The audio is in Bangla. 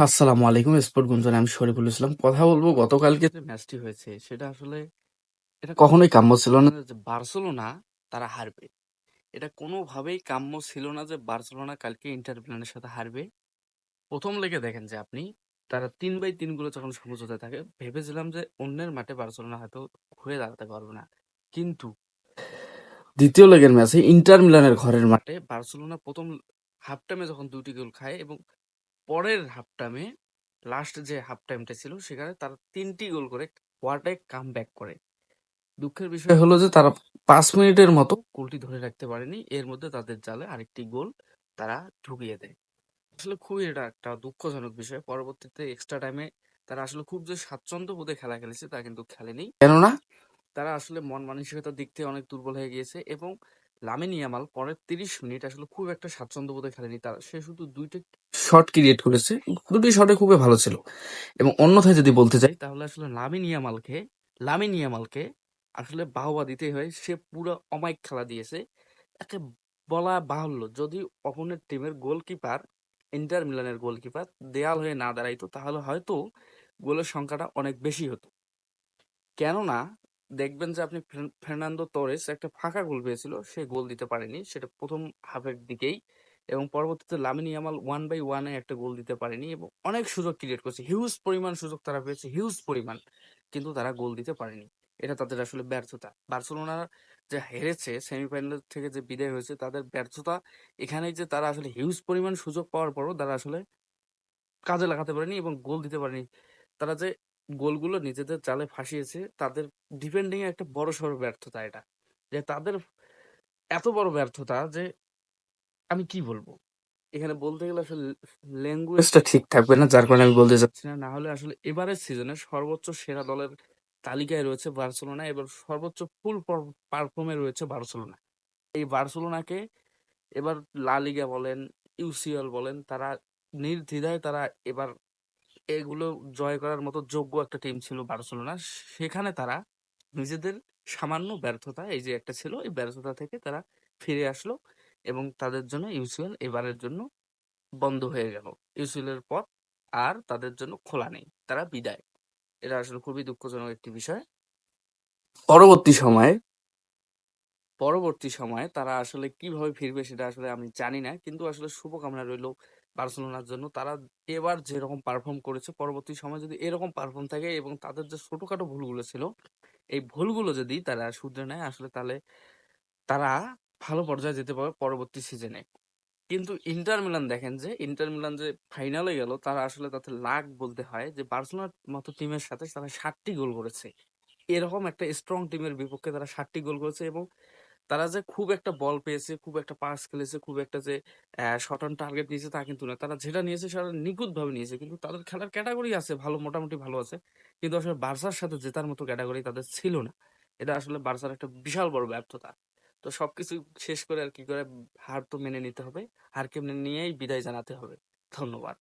আসসালামু আলাইকুম। স্পোর্ট গুঞ্জনে আমি শরীফুল ইসলাম। কথা বলবো গতকালকে যে ম্যাচটি হয়েছে সেটা আসলে এটা কখনোই কাম্য ছিল না যে বার্সেলোনা তারা হারবে। এটা কোনোভাবেই কাম্য ছিল না যে বার্সেলোনা কালকে ইন্টার মিলানের সাথে হারবে। প্রথম লেগে দেখেন যে আপনি তারা 3/3 গোলে যখন সমঝোতায় থাকে ভেবেছিলাম যে অন্যের মাঠে বার্সেলোনা হয়তো ঘুরে দাঁড়াতে পারবে না, কিন্তু দ্বিতীয় লেগের ম্যাচে ইন্টার মিলানের ঘরের মাঠে বার্সেলোনা প্রথম হাফ টাইমে যখন 2টি গোল খায় এবং পরের হাফ টাইমে লাস্ট যে হাফ টাইমটা ছিল সেখানে তারা 3টি গোল করে কোয়ার্টারে কাম ব্যাক করে। দুঃখের বিষয় হলো যে তারা 5 মিনিটের মতো গোলটি ধরে রাখতে পারেনি, এর মধ্যে তাদের জালে আরেকটি গোল তারা ঢুকিয়ে দেয়। আসলে খুবই এটা একটা দুঃখজনক বিষয়। পরবর্তীতে এক্সট্রা টাইমে তারা আসলে খুব যে স্বাচ্ছন্দ্য বোধে খেলা খেলেছে তা কিন্তু খেলেনি, কেননা তারা আসলে মন মানসিকতার দিক থেকে অনেক দুর্বল হয়ে গিয়েছে এবং লামিন ইয়ামাল পরের 30 মিনিট আসলে খুব একটা স্বাচ্ছন্দ্য বোধে খেলেনি। তার সে শুধু 2টি শট ক্রিয়েট করেছে, 2টি শটে খুবই ভালো ছিল। এবং অন্যথায় যদি বলতে যাই তাহলে আসলে লামিন ইয়ামালকে আসলে বাহবা দিতেই হয়। সে পুরো অমায়িক খেলা দিয়েছে। একে বলা বাহুল্য, যদি অপোনেন্ট টিমের গোলকিপার ইন্টার মিলানের গোলকিপার দেয়াল হয়ে না দাঁড়াইতো তাহলে হয়তো গোলের সংখ্যাটা অনেক বেশি হতো। কেননা দেখবেন যে আপনি ফের্নান্দো তোরেস একটা ফাঁকা গোল পেয়েছিল, সে গোল দিতে পারেনি, সেটা প্রথম হাফের দিকেই। এবং পরবর্তীতে লামিন ইয়ামাল 1/1 একটা গোল দিতে পারেনি এবং অনেক সুযোগ ক্রিয়েট করছে, হিউজ পরিমাণ সুযোগ তারা পেয়েছে, হিউজ পরিমাণ, কিন্তু তারা গোল দিতে পারেনি। এটা তাদের আসলে ব্যর্থতা। বার্সেলোনা যে হেরেছে, সেমিফাইনাল থেকে যে বিদায় হয়েছে, তাদের ব্যর্থতা এখানেই যে তারা আসলে হিউজ পরিমাণ সুযোগ পাওয়ার পরও তারা আসলে কাজে লাগাতে পারেনি এবং গোল দিতে পারেনি। তারা যে গোলগুলো নিজেদের জালে ফাঁসিয়েছে, তাদের ডিফেন্ডিং এ একটা বড়সড় ব্যর্থতা এটা। যে তাদের এত বড় ব্যর্থতা যে আমি কি বলবো? এখানে বলতে গেলে আসলে ল্যাঙ্গুয়েজটা ঠিক থাকবে না, যার কারণে আমি বলতে চাচ্ছি না। না হলে আসলে এবারের সিজনের সর্বোচ্চ সেরা দলের তালিকায় রয়েছে বার্সেলোনা, এবার সর্বোচ্চ ফুল পারফর্মে রয়েছে বার্সেলোনা। এই বার্সেলোনাকে এবার লা লিগা বলেন, ইউসিএল বলেন, তারা নির্দ্বিধায় তারা এবার এগুলো জয় করার মতো যোগ্য একটা টিম ছিল বার্সেলোনা। সেখানে তারা নিজেদের সামান্য ব্যর্থতা এই যে একটা ছিল, এই ব্যর্থতা থেকে তারা ফিরে আসলো এবং তাদের জন্য ইউসিএল এবারের জন্য বন্ধ হয়ে গেল। ইউসিএল এর পথ আর তাদের জন্য খোলা নেই, তারা বিদায়। এটা আসলে খুবই দুঃখজনক একটি বিষয়। পরবর্তী সময়ে পরবর্তী সময়ে তারা আসলে কিভাবে ফিরবে সেটা আসলে আমি জানি না, কিন্তু আসলে শুভকামনা রইল বার্সেলোনার জন্য। তারা এবার যেরকম পারফর্ম করেছে, পরবর্তী সময় যদি এরকম পারফর্ম থাকে এবং তাদের যে ছোটখাটো ভুলগুলো ছিল এই ভুলগুলো যদি তারা শুধরে নেয় আসলে, তাহলে তারা ভালো পর্যায়ে যেতে পারবে পরবর্তী সিজনে। কিন্তু ইন্টার মিলান দেখেন যে ইন্টার মিলান যে ফাইনালে গেল, তারা আসলে তাদের লাক বলতে হয় যে বার্সেলোনার মতো টিমের সাথে তারা 7টি গোল করেছে। এরকম একটা স্ট্রং টিমের বিপক্ষে তারা 7টি গোল করেছে এবং তারা যে খুব একটা বল পেয়েছে, খুব একটা পাস খেলেছে, খুব একটা যে শট অন টার্গেট নিয়েছে তা কিন্তু না। তারা যেটা নিয়েছে সেটা নিখুঁতভাবে নিয়েছে। কিন্তু তাদের খেলার ক্যাটাগরি আছে ভালো, মোটামুটি ভালো আছে। কিন্তু আসলে বার্সার সাথে জেতার মতো ক্যাটাগরি তাদের ছিল না। এটা আসলে বার্সার একটা বিশাল বড় ব্যর্থতা। তো সবকিছু শেষ করে আর কি করে, হার তো মেনে নিতে হবে। হারকে মেনে নিয়েই বিদায় জানাতে হবে। ধন্যবাদ।